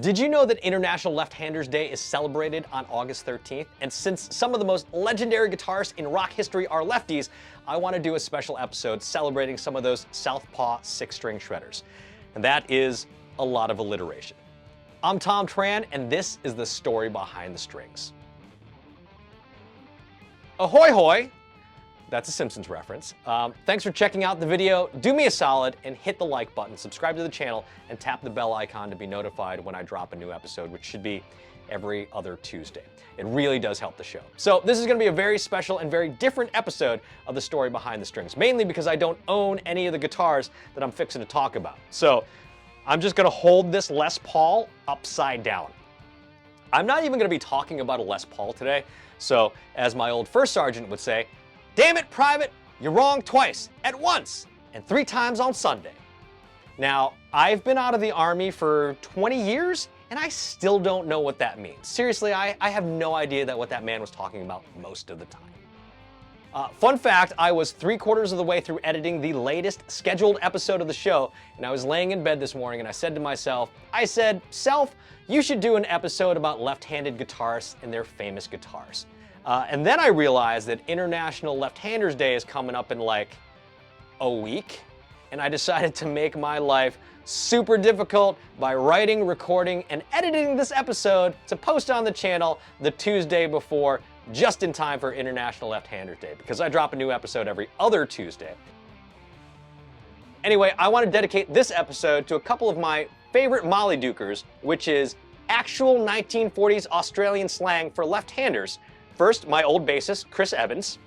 Did you know that International Left-Handers Day is celebrated on August 13th? And since some of the most legendary guitarists in rock history are lefties, I want to do a special episode celebrating some of those southpaw six-string shredders. And that is a lot of alliteration. I'm Thom Tran, and this is the story behind the strings. Ahoy hoy! That's a Simpsons reference. Thanks for checking out the video. Do me a solid and hit the like button, subscribe to the channel, and tap the bell icon to be notified when I drop a new episode, which should be every other Tuesday. It really does help the show. So this is gonna be a very special and very different episode of the story behind the strings, mainly because I don't own any of the guitars that I'm fixing to talk about. So I'm just gonna hold this Les Paul upside down. I'm not even gonna be talking about a Les Paul today. So as my old first sergeant would say, damn it, Private, you're wrong twice, at once, and 3 times on Sunday. Now, I've been out of the Army for 20 years, and I still don't know what that means. Seriously, I have no idea what that man was talking about most of the time. Fun fact, I was 3/4 of the way through editing the latest scheduled episode of the show, and I was laying in bed this morning, and I said to myself, Self, you should do an episode about left-handed guitarists and their famous guitars. And then I realized that International Left-Handers Day is coming up in like a week, and I decided to make my life super difficult by writing, recording, and editing this episode to post on the channel the Tuesday before, just in time for International Left-Handers Day, because I drop a new episode every other Tuesday. Anyway, I want to dedicate this episode to a couple of my favorite Molly Dukers, which is actual 1940s Australian slang for left-handers. First, my old bassist, Chris Evans.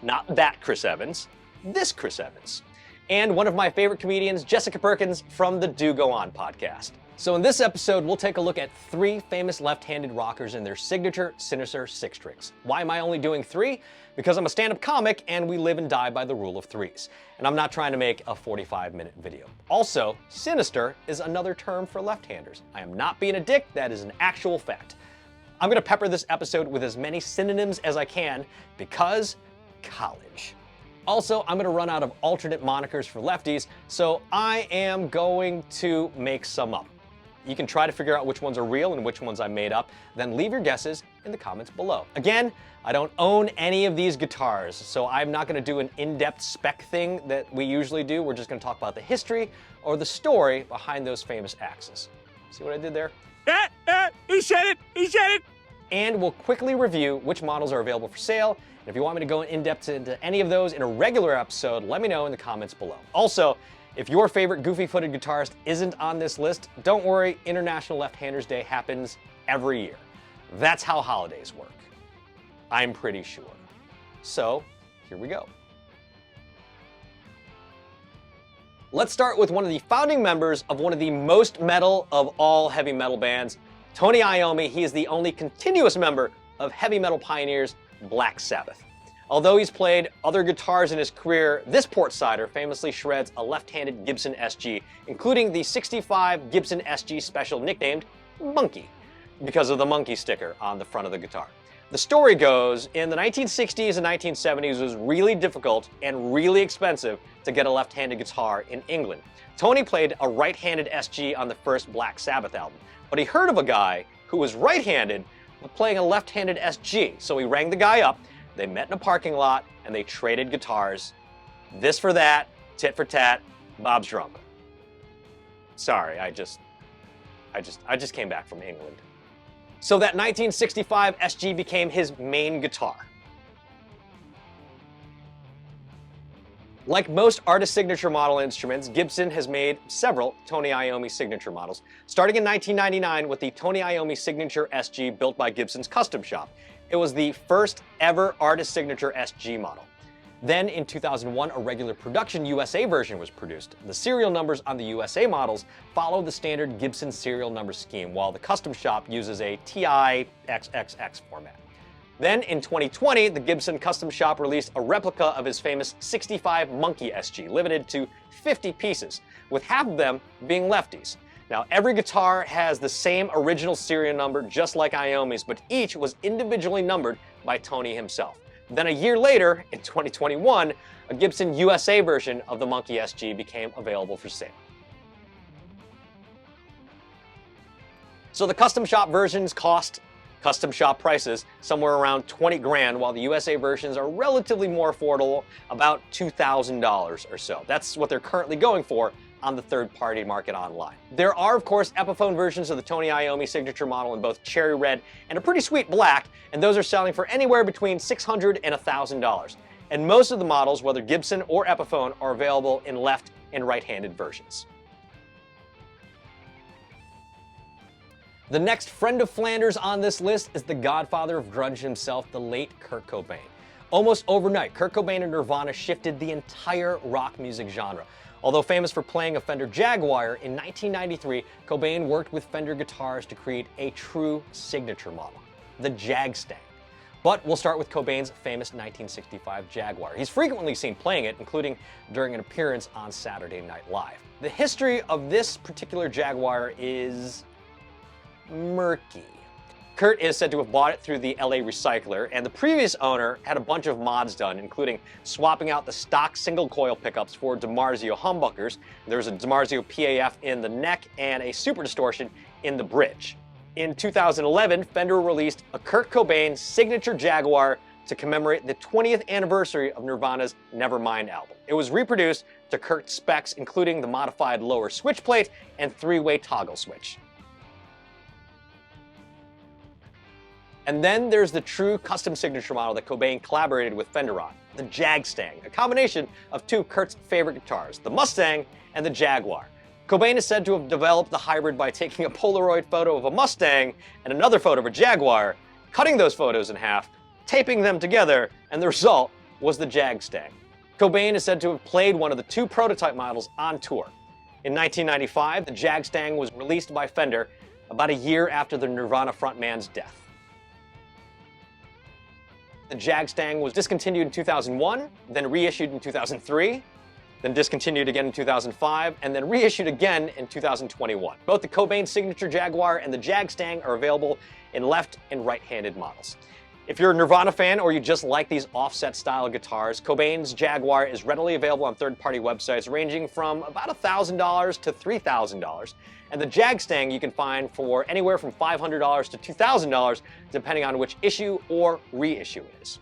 Not that Chris Evans, this Chris Evans. And one of my favorite comedians, Jessica Perkins from the Do Go On podcast. So in this episode, we'll take a look at 3 famous left-handed rockers and their signature Sinister 6-strings. Why am I only doing 3? Because I'm a stand-up comic and we live and die by the rule of 3s. And I'm not trying to make a 45-minute video. Also, sinister is another term for left-handers. I am not being a dick, that is an actual fact. I'm gonna pepper this episode with as many synonyms as I can because college. Also, I'm gonna run out of alternate monikers for lefties, so I am going to make some up. You can try to figure out which ones are real and which ones I made up, then leave your guesses in the comments below. Again, I don't own any of these guitars, so I'm not gonna do an in-depth spec thing that we usually do. We're just gonna talk about the history or the story behind those famous axes. See what I did there? He said it! He said it! And we'll quickly review which models are available for sale. And if you want me to go in depth into any of those in a regular episode, let me know in the comments below. Also, if your favorite goofy-footed guitarist isn't on this list, don't worry, International Left-Handers Day happens every year. That's how holidays work. I'm pretty sure. So, here we go. Let's start with one of the founding members of one of the most metal of all heavy metal bands, Tony Iommi. He is the only continuous member of heavy metal pioneers, Black Sabbath. Although he's played other guitars in his career, this port-sider famously shreds a left-handed Gibson SG, including the '65 Gibson SG Special nicknamed Monkey, because of the monkey sticker on the front of the guitar. The story goes, in the 1960s and 1970s, it was really difficult and really expensive to get a left-handed guitar in England. Tony played a right-handed SG on the first Black Sabbath album, but he heard of a guy who was right-handed but playing a left-handed SG, so he rang the guy up, they met in a parking lot, and they traded guitars. This for that, tit for tat, Bob's drunk. Sorry, I just came back from England. So that 1965 SG became his main guitar. Like most artist signature model instruments, Gibson has made several Tony Iommi signature models, starting in 1999 with the Tony Iommi Signature SG built by Gibson's Custom Shop. It was the first ever artist signature SG model. Then in 2001, a regular production USA version was produced. The serial numbers on the USA models follow the standard Gibson serial number scheme, while the Custom Shop uses a TI XXX format. Then in 2020, the Gibson Custom Shop released a replica of his famous '65 Monkey SG, limited to 50 pieces, with half of them being lefties. Now, every guitar has the same original serial number, just like Iommi's, but each was individually numbered by Tony himself. Then a year later, in 2021, a Gibson USA version of the Monkey SG became available for sale. So the custom shop versions cost custom shop prices somewhere around 20 grand, while the USA versions are relatively more affordable, about $2,000 or so. That's what they're currently going for on the third-party market online. There are, of course, Epiphone versions of the Tony Iommi signature model in both cherry red and a pretty sweet black, and those are selling for anywhere between $600 and $1,000. And most of the models, whether Gibson or Epiphone, are available in left and right-handed versions. The next friend of Flanders on this list is the godfather of grunge himself, the late Kurt Cobain. Almost overnight, Kurt Cobain and Nirvana shifted the entire rock music genre. Although famous for playing a Fender Jaguar, in 1993, Cobain worked with Fender guitars to create a true signature model, the Jag-Stang. But we'll start with Cobain's famous 1965 Jaguar. He's frequently seen playing it, including during an appearance on Saturday Night Live. The history of this particular Jaguar is murky. Kurt is said to have bought it through the LA Recycler, and the previous owner had a bunch of mods done, including swapping out the stock single coil pickups for DiMarzio humbuckers. There's a DiMarzio PAF in the neck and a super distortion in the bridge. In 2011, Fender released a Kurt Cobain signature Jaguar to commemorate the 20th anniversary of Nirvana's Nevermind album. It was reproduced to Kurt's specs, including the modified lower switch plate and three-way toggle switch. And then there's the true custom signature model that Cobain collaborated with Fender on, the Jag-Stang, a combination of two Kurt's favorite guitars, the Mustang and the Jaguar. Cobain is said to have developed the hybrid by taking a Polaroid photo of a Mustang and another photo of a Jaguar, cutting those photos in half, taping them together, and the result was the Jag-Stang. Cobain is said to have played one of the two prototype models on tour. In 1995, the Jag-Stang was released by Fender about a year after the Nirvana frontman's death. The Jag-Stang was discontinued in 2001, then reissued in 2003, then discontinued again in 2005, and then reissued again in 2021. Both the Cobain signature Jaguar and the Jag-Stang are available in left and right-handed models. If you're a Nirvana fan or you just like these offset style guitars, Cobain's Jaguar is readily available on third-party websites ranging from about $1,000 to $3,000. And the Jag-Stang you can find for anywhere from $500 to $2,000, depending on which issue or reissue it is.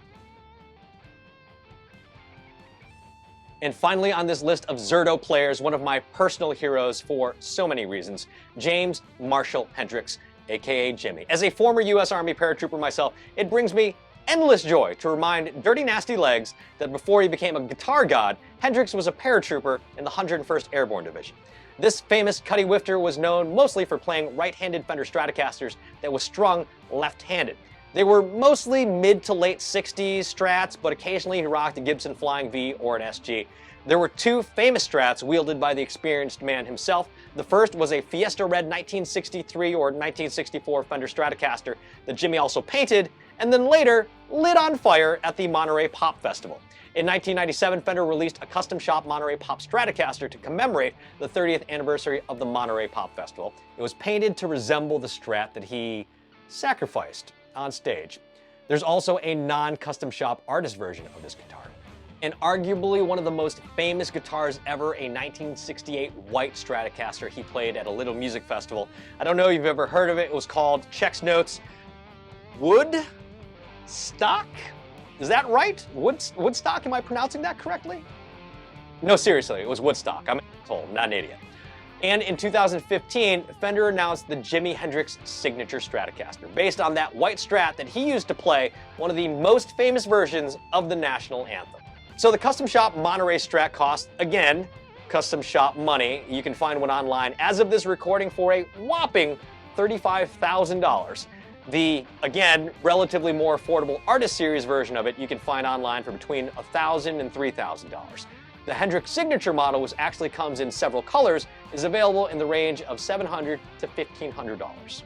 And finally on this list of Zerto players, one of my personal heroes for so many reasons, James Marshall Hendrix, aka Jimmy. As a former US Army paratrooper myself, it brings me endless joy to remind Dirty Nasty Legs that before he became a guitar god, Hendrix was a paratrooper in the 101st Airborne Division. This famous cutty whifter was known mostly for playing right-handed Fender Stratocasters that was strung left-handed. They were mostly mid to late 60s Strats, but occasionally he rocked a Gibson Flying V or an SG. There were two famous Strats wielded by the experienced man himself. The first was a Fiesta Red 1963 or 1964 Fender Stratocaster that Jimmy also painted, and then later lit on fire at the Monterey Pop Festival. In 1997, Fender released a custom shop Monterey Pop Stratocaster to commemorate the 30th anniversary of the Monterey Pop Festival. It was painted to resemble the Strat that he sacrificed on stage. There's also a non-custom shop artist version of this guitar. And arguably one of the most famous guitars ever, a 1968 white Stratocaster he played at a little music festival. I don't know if you've ever heard of it. It was called Chex Notes Woodstock? Is that right? Woodstock? Am I pronouncing that correctly? No, seriously, it was Woodstock. I'm an asshole, not an idiot. And in 2015, Fender announced the Jimi Hendrix signature Stratocaster, based on that white Strat that he used to play one of the most famous versions of the national anthem. So the custom shop Monterey Strat costs, again, custom shop money. You can find one online as of this recording for a whopping $35,000. The, again, relatively more affordable Artist Series version of it you can find online for between $1,000 and $3,000. The Hendrix signature model, which actually comes in several colors, is available in the range of $700 to $1,500.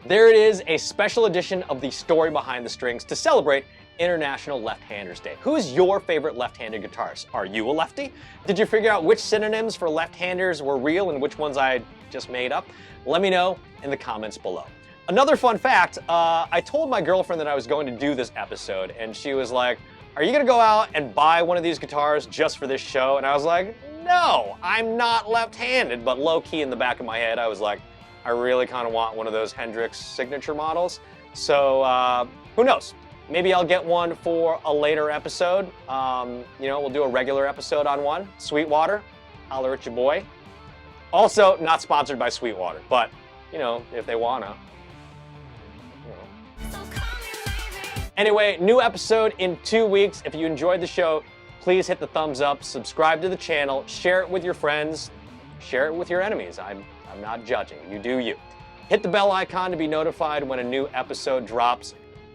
There it is, a special edition of the Story Behind the Strings to celebrate International Left-Handers Day. Who's your favorite left-handed guitarist? Are you a lefty? Did you figure out which synonyms for left-handers were real and which ones I just made up? Let me know in the comments below. Another fun fact, I told my girlfriend that I was going to do this episode, and she was like, "Are you gonna go out and buy one of these guitars just for this show?" And I was like, no, I'm not left-handed, but low-key in the back of my head, I was like, I really kind of want one of those Hendrix signature models. So who knows? Maybe I'll get one for a later episode. You know, we'll do a regular episode on one. Sweetwater, holler at your boy. Also, not sponsored by Sweetwater, but, you know, if they wanna. You know. Anyway, new episode in 2 weeks. If you enjoyed the show, please hit the thumbs up, subscribe to the channel, share it with your friends, share it with your enemies. I'm not judging. You do you. Hit the bell icon to be notified when a new episode drops.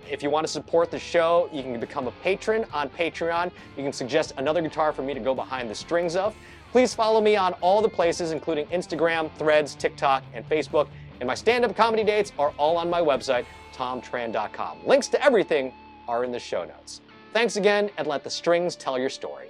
If you want to support the show, you can become a patron on Patreon. You can suggest another guitar for me to go behind the strings of. Please follow me on all the places, including Instagram, Threads, TikTok, and Facebook. And my stand-up comedy dates are all on my website, ThomTran.com. Links to everything are in the show notes. Thanks again, and let the strings tell your story.